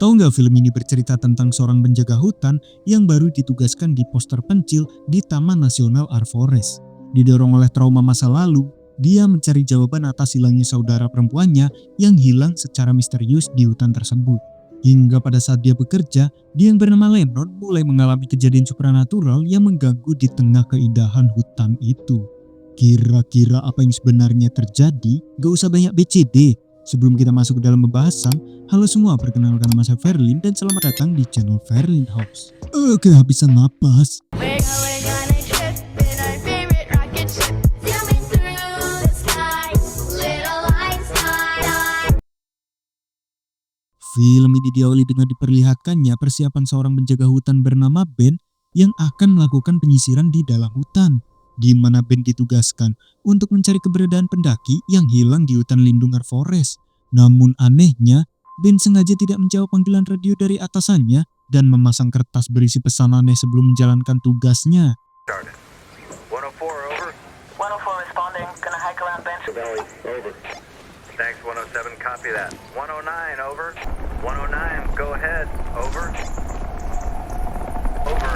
Tahu nggak, film ini bercerita tentang seorang penjaga hutan yang baru ditugaskan di pos terpencil di Taman Nasional Arforest. Didorong oleh trauma masa lalu, dia mencari jawaban atas hilangnya saudara perempuannya yang hilang secara misterius di hutan tersebut. Hingga pada saat dia bekerja, dia yang bernama Lennon mulai mengalami kejadian supranatural yang mengganggu di tengah keindahan hutan itu. Kira-kira apa yang sebenarnya terjadi? Gak usah banyak BCD. Sebelum kita masuk ke dalam pembahasan, halo semua, perkenalkan nama saya Verlin dan selamat datang di channel Verlin House. Kehabisan napas. Film ini diawali dengan diperlihatkannya persiapan seorang penjaga hutan bernama Ben yang akan melakukan penyisiran di dalam hutan, di mana Ben ditugaskan untuk mencari keberadaan pendaki yang hilang di hutan lindung Arforest. Namun anehnya, Ben sengaja tidak menjawab panggilan radio dari atasannya dan memasang kertas berisi pesan aneh sebelum menjalankan tugasnya. 104 over. 104 responding. Gonna hike around Bench Valley. Over. Thanks 107, copy that. 109 over. 109, go ahead. Over. Over.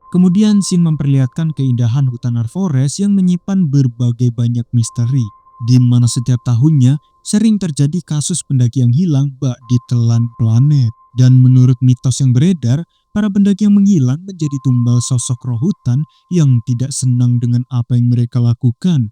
Kemudian scene memperlihatkan keindahan hutan Arforest yang menyimpan berbagai banyak misteri, di mana setiap tahunnya sering terjadi kasus pendaki yang hilang bak ditelan planet. Dan menurut mitos yang beredar, para pendaki yang menghilang menjadi tumbal sosok roh hutan yang tidak senang dengan apa yang mereka lakukan.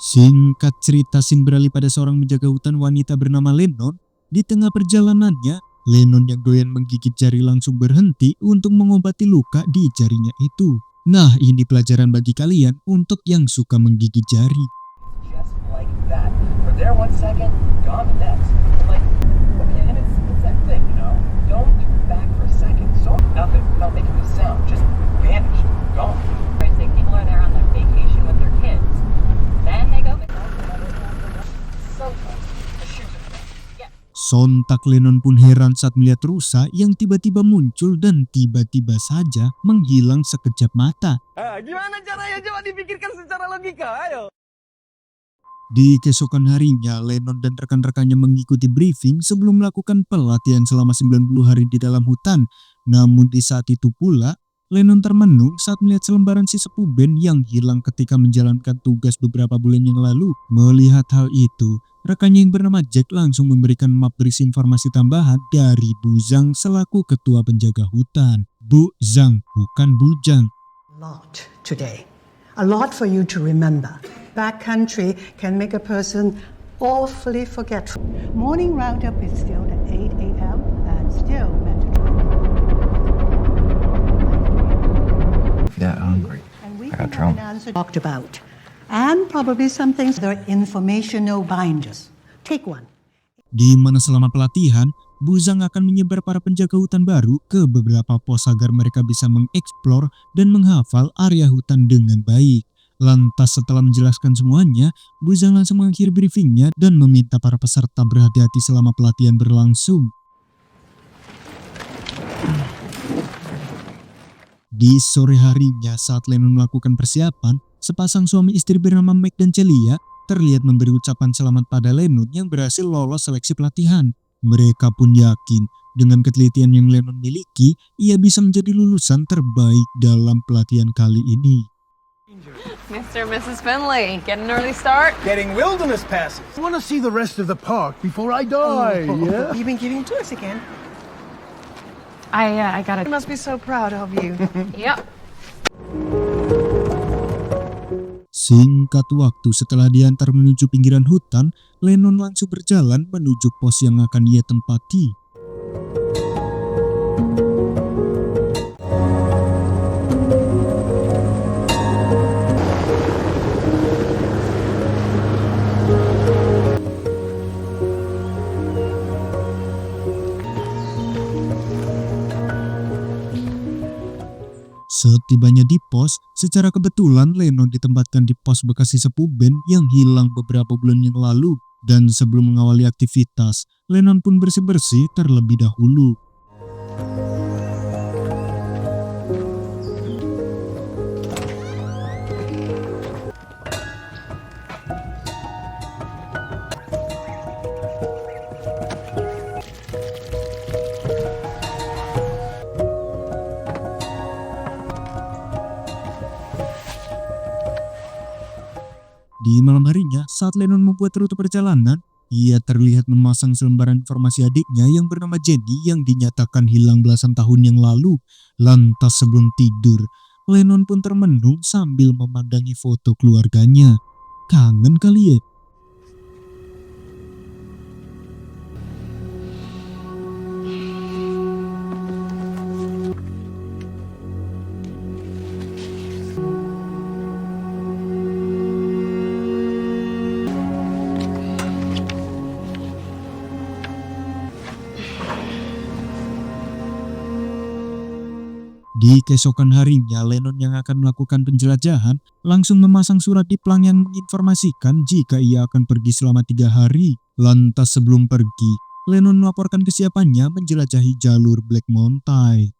Singkat cerita, scene beralih pada seorang penjaga hutan wanita bernama Lennon. Di tengah perjalanannya, Lennon yang doyan menggigit jari langsung berhenti untuk mengobati luka di jarinya itu. Nah, ini pelajaran bagi kalian untuk yang suka menggigit jari. Just like that. For there 1 second, gone the next. Like, okay, and it's that thing, you know? Don't back for a second. So nothing without making a sound. Just vanished. Gone. I think people are there on their vacation with their kids. Then they go. So close. The shoes are fresh. Sontak Lennon pun heran saat melihat rusa yang tiba-tiba muncul dan tiba-tiba saja menghilang sekejap mata. Gimana caranya? Coba dipikirkan secara logika, ayo. Di keesokan harinya, Lennon dan rekan-rekannya mengikuti briefing sebelum melakukan pelatihan selama 90 hari di dalam hutan. Namun di saat itu pula, Lennon termenung saat melihat selembaran sesepuh Ben yang hilang ketika menjalankan tugas beberapa bulan yang lalu. Melihat hal itu, rekannya yang bernama Jack langsung memberikan map berisi informasi tambahan dari Bu Zhang selaku ketua penjaga hutan. Bu Zhang, bukan Bujang. Lot today. A lot for you to remember. Backcountry can make a person awfully forgetful. Morning roundup is still at 8 a.m. and still mandatory. Yeah, hungry. And we I got can have an trauma. answer talked about. And probably some things that are informational binders. Take one. Di mana selama pelatihan, Bu Zhang akan menyebar para penjaga hutan baru ke beberapa pos agar mereka bisa mengeksplor dan menghafal area hutan dengan baik. Lantas setelah menjelaskan semuanya, Bu Zhang langsung mengakhiri briefingnya dan meminta para peserta berhati-hati selama pelatihan berlangsung. Di sore harinya saat Lennon melakukan persiapan, sepasang suami istri bernama Mike dan Celia terlihat memberi ucapan selamat pada Lennon yang berhasil lolos seleksi pelatihan. Mereka pun yakin dengan ketelitian yang Lennon miliki, ia bisa menjadi lulusan terbaik dalam pelatihan kali ini. Mr. and Mrs. Finley, get an early start. Getting wilderness passes. I want to see the rest of the park before I die, yeah? You've been giving tours again. I got I it. must be so proud of you. Yep. Singkat waktu setelah diantar menuju pinggiran hutan, Lennon langsung berjalan menuju pos yang akan ia tempati. Setibanya di pos, secara kebetulan Lennon ditempatkan di pos bekas si sepuh band yang hilang beberapa bulan yang lalu. Dan sebelum mengawali aktivitas, Lennon pun bersih-bersih terlebih dahulu. Di malam harinya, saat Lennon membuat rute perjalanan, ia terlihat memasang selembaran informasi adiknya yang bernama Jenny yang dinyatakan hilang belasan tahun yang lalu. Lantas sebelum tidur, Lennon pun termenung sambil memandangi foto keluarganya. Kangen kali ya? Di keesokan harinya, Lennon yang akan melakukan penjelajahan langsung memasang surat di plang yang menginformasikan jika ia akan pergi selama 3 hari. Lantas sebelum pergi, Lennon melaporkan kesiapannya menjelajahi jalur Black Mountain.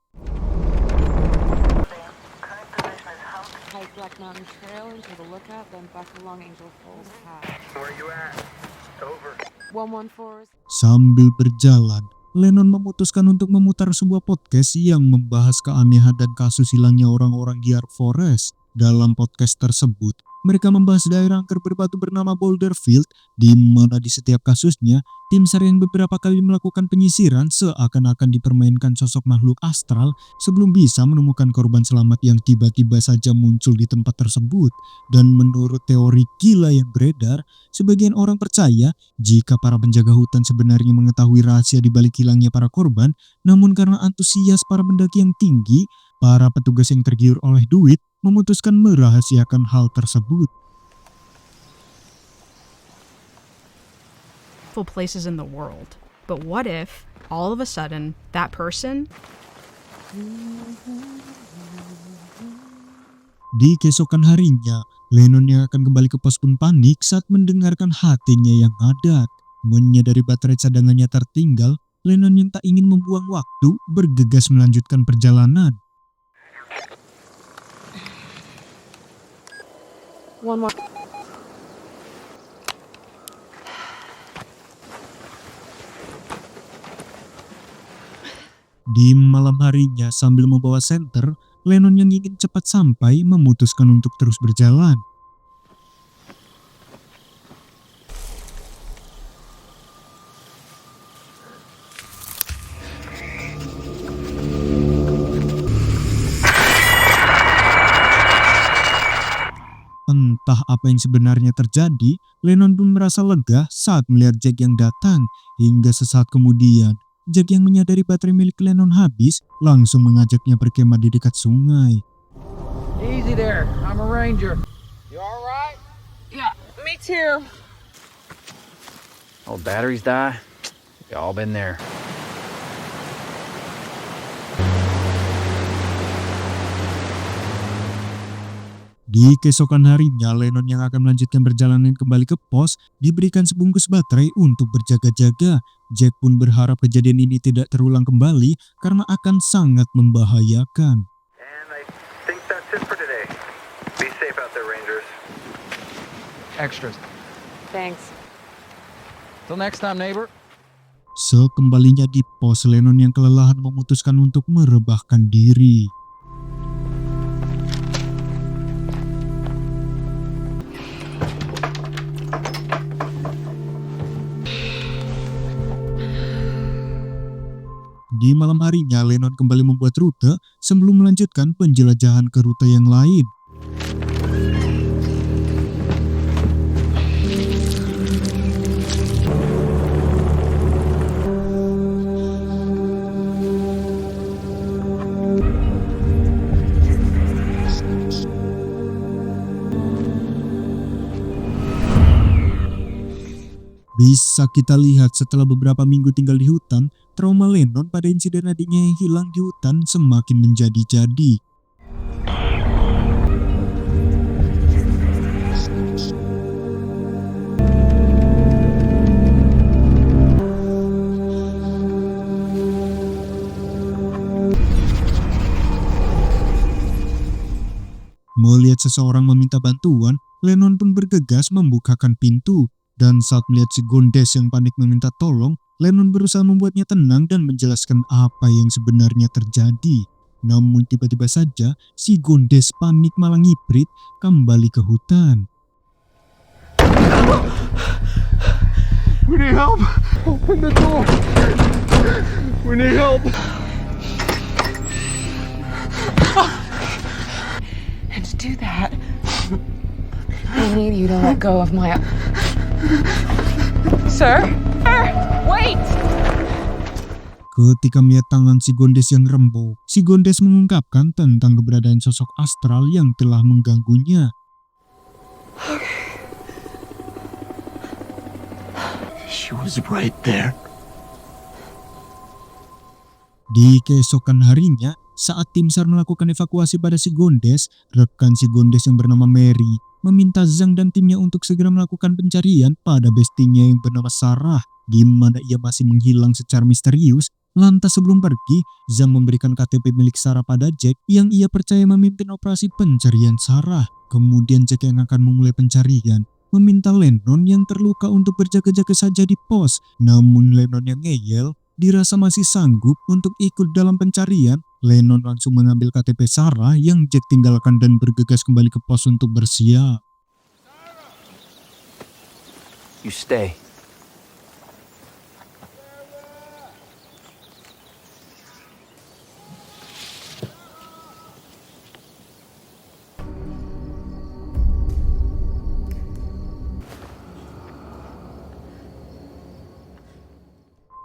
Current position is hump. Take Black Mountain Trail into the lookout, then back along Angel Falls Path. Where you at? Over. 114 is Sambil berjalan, Lennon memutuskan untuk memutar sebuah podcast yang membahas keanehan dan kasus hilangnya orang-orang di Ark Forest. Dalam podcast tersebut, mereka membahas daerah angker berbatu bernama Boulder Field, di mana di setiap kasusnya, tim SAR yang beberapa kali melakukan penyisiran seakan-akan dipermainkan sosok makhluk astral sebelum bisa menemukan korban selamat yang tiba-tiba saja muncul di tempat tersebut. Dan menurut teori gila yang beredar, sebagian orang percaya jika para penjaga hutan sebenarnya mengetahui rahasia di balik hilangnya para korban, namun karena antusias para pendaki yang tinggi, para petugas yang tergiur oleh duit memutuskan merahasiakan hal tersebut. Places in the world. But what if, all of a sudden, that person Di keesokan harinya, Lennon yang akan kembali ke pos pun panik saat mendengarkan hatinya yang adat. Menyadari baterai cadangannya tertinggal, Lennon yang tak ingin membuang waktu bergegas melanjutkan perjalanan. one more. Di malam harinya sambil membawa senter, Lennon yang ingin cepat sampai memutuskan untuk terus berjalan. Entah apa yang sebenarnya terjadi, Lennon pun merasa lega saat melihat Jack yang datang. Hingga sesaat kemudian, Jack yang menyadari baterai milik Lennon habis, langsung mengajaknya berkemah di dekat sungai. Easy there. I'm a ranger. You all right? Yeah, me too. Oh, batteries die? We all been there. Di keesokan harinya, Lennon yang akan melanjutkan perjalanan kembali ke pos diberikan sebungkus baterai untuk berjaga-jaga. Jack pun berharap kejadian ini tidak terulang kembali karena akan sangat membahayakan. And I think that's it for today. Be safe out there, Rangers. Extras. Thanks. Till next time, neighbor. Sekembalinya di pos, Lennon yang kelelahan memutuskan untuk merebahkan diri. Di malam harinya, Lennon kembali membuat rute sebelum melanjutkan penjelajahan ke rute yang lain. Bisa kita lihat setelah beberapa minggu tinggal di hutan, trauma Lennon pada insiden adiknya yang hilang di hutan semakin menjadi-jadi. Melihat seseorang meminta bantuan, Lennon pun bergegas membukakan pintu. Dan saat melihat si Gondes yang panik meminta tolong, Lennon berusaha membuatnya tenang dan menjelaskan apa yang sebenarnya terjadi. Namun tiba-tiba saja si Gondes panik malah ngiprit kembali ke hutan. We need help! Open the door! We need help! And to do that, I need you to let go of my... Sir? Sir! Wait! Ketika melihat tangan si Gondes yang remuk, si Gondes mengungkapkan tentang keberadaan sosok astral yang telah mengganggunya. She was right there. Di keesokan harinya, saat tim SAR melakukan evakuasi pada si Gondes, rekan si Gondes yang bernama Mary meminta Zhang dan timnya untuk segera melakukan pencarian pada bestinya yang bernama Sarah, di mana ia masih menghilang secara misterius. Lantas sebelum pergi, Zhang memberikan KTP milik Sarah pada Jack yang ia percaya memimpin operasi pencarian Sarah. Kemudian Jack yang akan memulai pencarian meminta Lennon yang terluka untuk berjaga-jaga saja di pos. Namun Lennon yang ngeyel dirasa masih sanggup untuk ikut dalam pencarian. Lennon langsung mengambil KTP Sarah yang Jack tinggalkan dan bergegas kembali ke pos untuk bersiap. You stay.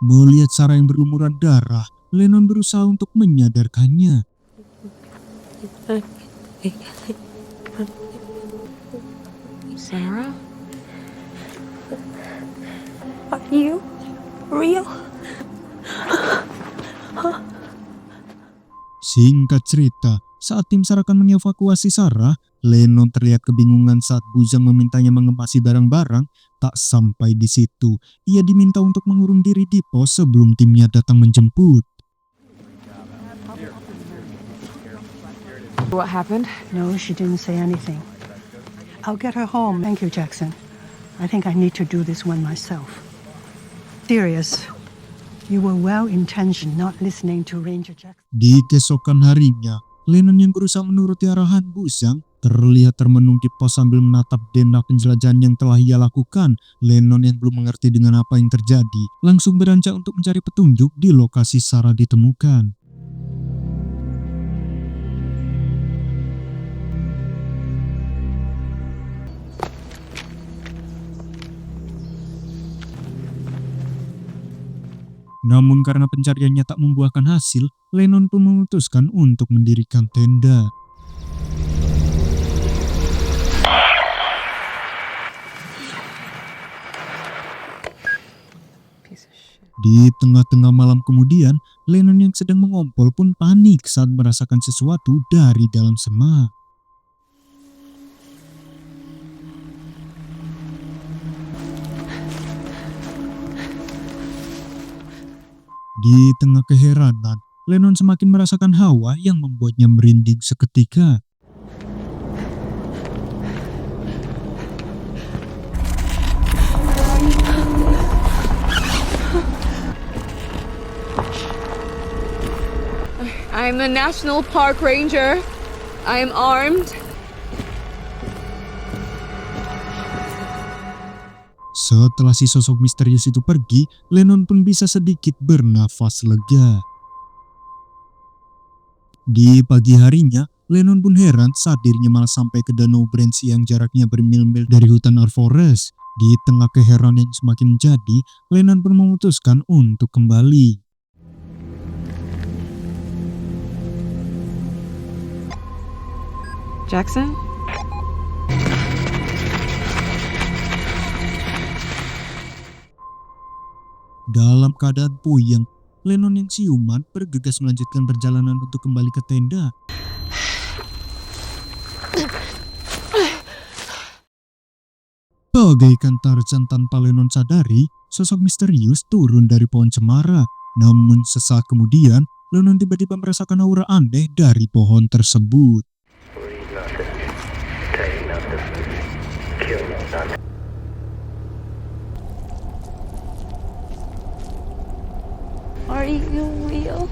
Melihat Sarah yang berlumuran darah, Lennon berusaha untuk menyadarkannya. Sarah? Are you real? Singkat cerita, saat tim SAR akan mengevakuasi Sarah, Lennon terlihat kebingungan saat Buzang memintanya mengemasi barang-barang. Tak sampai di situ, ia diminta untuk mengurung diri di pos sebelum timnya datang menjemput. What happened? No, she didn't say anything. I'll get her home. Thank you, Jackson. I think I need to do this one myself. Serious. You were well-intentioned not listening to Ranger Jackson. Di keesokan harinya, Lennon yang berusaha menuruti arahan Buzang terlihat termenung di pos sambil menatap denah penjelajahan yang telah ia lakukan. Lennon yang belum mengerti dengan apa yang terjadi langsung beranjak untuk mencari petunjuk di lokasi Sarah ditemukan. Namun karena pencariannya tak membuahkan hasil, Lennon pun memutuskan untuk mendirikan tenda. Di tengah-tengah malam kemudian, Lennon yang sedang mengompol pun panik saat merasakan sesuatu dari dalam semak. Di tengah keheranan, Lennon semakin merasakan hawa yang membuatnya merinding seketika. I'm the National Park Ranger. I am armed. Setelah si sosok misterius itu pergi, Lennon pun bisa sedikit bernafas lega. Di pagi harinya, Lennon pun heran saat dirinya malah sampai ke Danau Branch yang jaraknya bermil-mil dari hutan Arforest. Di tengah keheranan yang semakin menjadi, Lennon pun memutuskan untuk kembali. Jackson? Dalam keadaan puyeng, Lennon yang siuman bergegas melanjutkan perjalanan untuk kembali ke tenda. Bagaikan Tarzan tanpa Lennon sadari, sosok misterius turun dari pohon cemara. Namun sesaat kemudian, Lennon tiba-tiba merasakan aura aneh dari pohon tersebut. Are you real?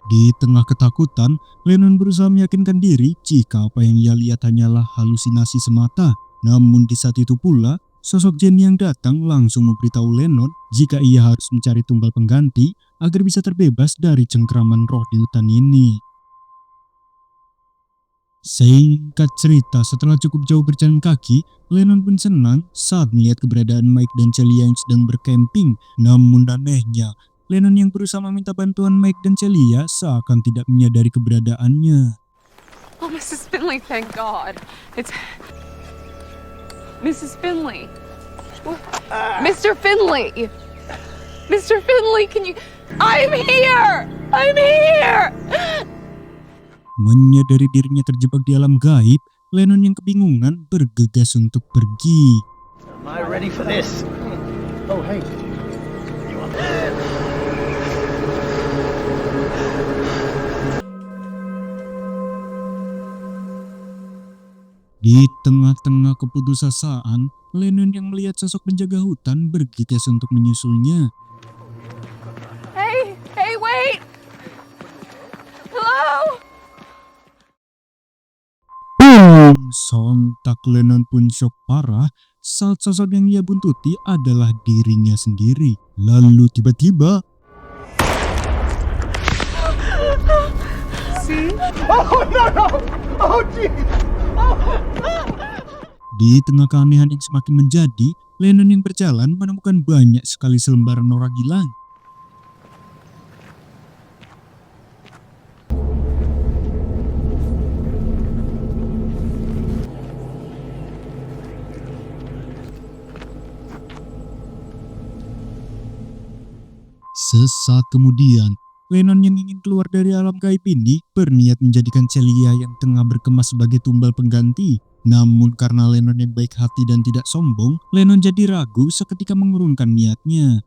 Di tengah ketakutan, Lennon berusaha meyakinkan diri jika apa yang ia lihat hanyalah halusinasi semata. Namun di saat itu pula, sosok Jenny yang datang langsung memberitahu Lennon jika ia harus mencari tumbal pengganti agar bisa terbebas dari cengkraman roh di hutan ini. Singkat cerita, setelah cukup jauh berjalan kaki, Lennon pun senang saat melihat keberadaan Mike dan Celia yang sedang berkemping. Namun anehnya, Lennon yang berusaha meminta bantuan Mike dan Celia seakan tidak menyadari keberadaannya. Oh, Mrs. Finley, thank God. It's Mrs. Finley. Mr. Finley. Mr. Finley, can you... I'm here! I'm here! Menyadari dirinya terjebak di alam gaib, Lennon yang kebingungan bergegas untuk pergi. Am I ready for this? Oh, hey. Di tengah-tengah keputusasaan, Lennon yang melihat sosok penjaga hutan bergegas untuk menyusulnya. Hey, wait! Hello? Boom! Sontak Lennon pun syok parah saat sosok yang ia buntuti adalah dirinya sendiri. Lalu tiba-tiba... See? Oh no! Oh jeez! Di tengah keanehan yang semakin menjadi, Lennon yang berjalan menemukan banyak sekali selembaran norak hilang. Sesaat kemudian, Lennon yang ingin keluar dari alam gaib ini berniat menjadikan Celia yang tengah berkemas sebagai tumbal pengganti. Namun karena Lennon yang baik hati dan tidak sombong, Lennon jadi ragu seketika mengurungkan niatnya.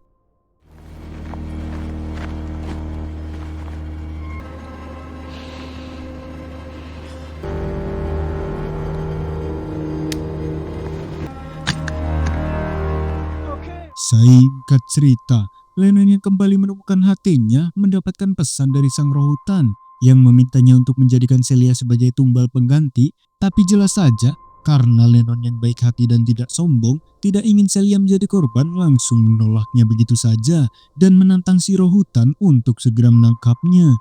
Singkat cerita, Lennon yang kembali menemukan hatinya mendapatkan pesan dari sang roh hutan yang memintanya untuk menjadikan Celia sebagai tumbal pengganti. Tapi jelas saja, karena Lennon yang baik hati dan tidak sombong, tidak ingin Celia menjadi korban, langsung menolaknya begitu saja dan menantang si roh hutan untuk segera menangkapnya.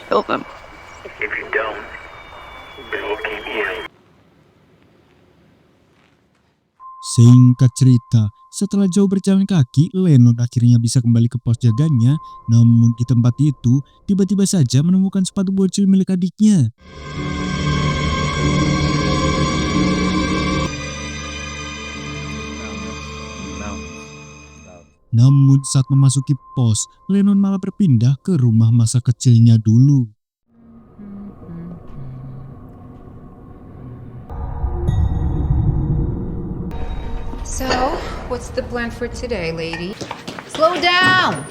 Kill them. If you don't, they'll keep you. Singkat cerita, setelah jauh berjalan kaki, Lennon akhirnya bisa kembali ke pos jaganya. Namun di tempat itu, tiba-tiba saja menemukan sepatu bocil milik adiknya. Namun saat memasuki pos, Lennon malah berpindah ke rumah masa kecilnya dulu. So, what's the plan for today, lady? Slow down!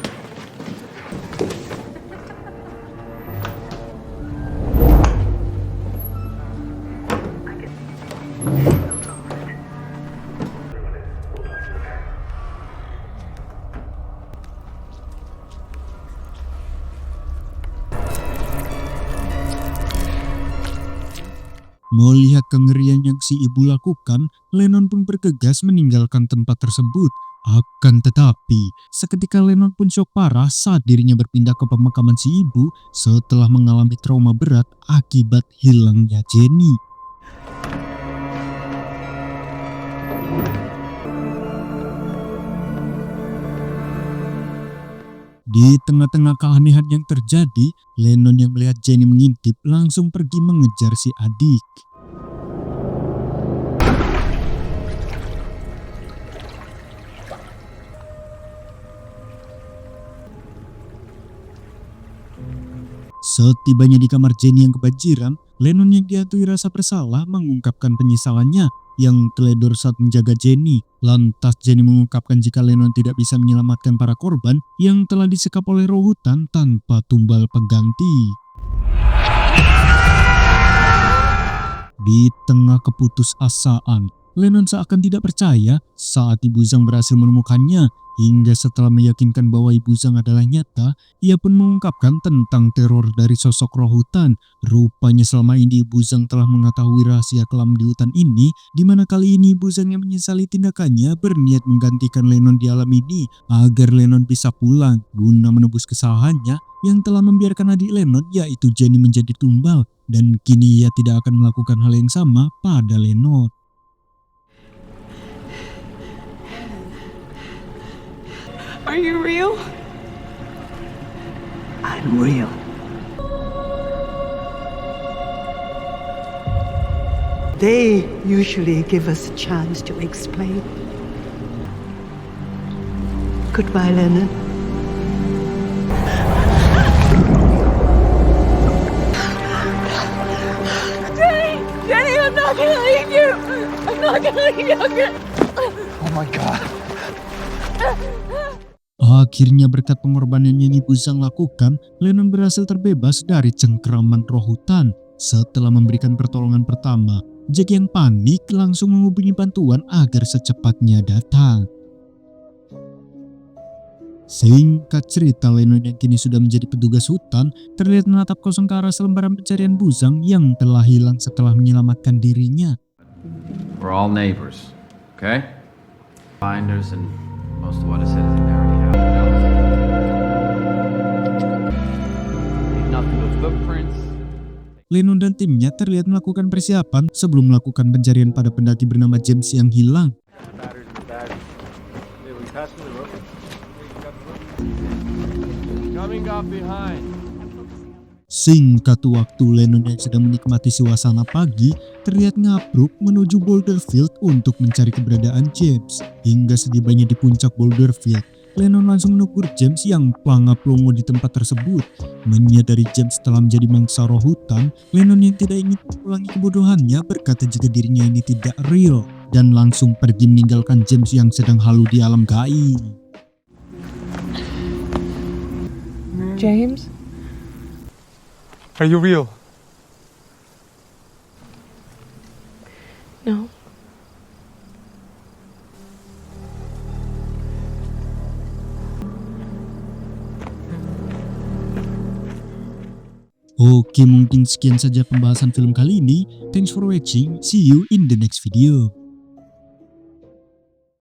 Melihat kengerian yang si ibu lakukan, Lennon pun bergegas meninggalkan tempat tersebut. Akan tetapi, seketika Lennon pun syok parah saat dirinya berpindah ke pemakaman si ibu setelah mengalami trauma berat akibat hilangnya Jenny. Di tengah-tengah keanehan yang terjadi, Lennon yang melihat Jenny mengintip langsung pergi mengejar si adik. Setibanya di kamar Jenny yang kebanjiran, Lennon yang dihantui rasa bersalah mengungkapkan penyesalannya yang teledor saat menjaga Jenny. Lantas Jenny mengungkapkan jika Lennon tidak bisa menyelamatkan para korban yang telah disekap oleh roh hutan tanpa tumbal pengganti. Di tengah keputusasaan, Lennon seakan tidak percaya saat Ibu Zhang berhasil menemukannya. Hingga setelah meyakinkan bahwa Ibu Zhang adalah nyata, ia pun mengungkapkan tentang teror dari sosok roh hutan. Rupanya selama ini Ibu Zhang telah mengetahui rahasia kelam di hutan ini, di mana kali ini Ibu Zhang yang menyesali tindakannya berniat menggantikan Lennon di alam ini agar Lennon bisa pulang guna menebus kesalahannya yang telah membiarkan adik Lennon yaitu Jenny menjadi tumbal, dan kini ia tidak akan melakukan hal yang sama pada Lennon. Are you real? I'm real. They usually give us a chance to explain. Goodbye, Lennon. Jenny, I'm not gonna leave you! I'm not gonna leave you! Oh my god. Akhirnya berkat pengorbanan yang Ibu Zhang lakukan, Lennon berhasil terbebas dari cengkraman roh hutan. Setelah memberikan pertolongan pertama, Jack yang panik langsung menghubungi bantuan agar secepatnya datang. Singkat cerita, Lennon yang kini sudah menjadi petugas hutan terlihat menatap kosong ke arah selembaran pencarian Bu Zhang yang telah hilang setelah menyelamatkan dirinya. We're all neighbors, okay? Finders and most of what is citizen already have. Nothing but footprints. Lennon dan timnya terlihat melakukan persiapan sebelum melakukan pencarian pada pendaki bernama James yang hilang. Singkat waktu, Lennon yang sedang menikmati suasana pagi terlihat ngapruk menuju Boulder Field untuk mencari keberadaan James. Hingga setibanya di puncak Boulder Field, Lennon langsung menegur James yang pelongo di tempat tersebut. Menyadari James telah menjadi mangsa roh hutan, Lennon yang tidak ingin mengulangi kebodohannya berkata jika dirinya ini tidak real dan langsung pergi meninggalkan James yang sedang halu di alam gaib. James? Are you real? No. Oke, mungkin sekian saja pembahasan film kali ini. Thanks for watching. See you in the next video.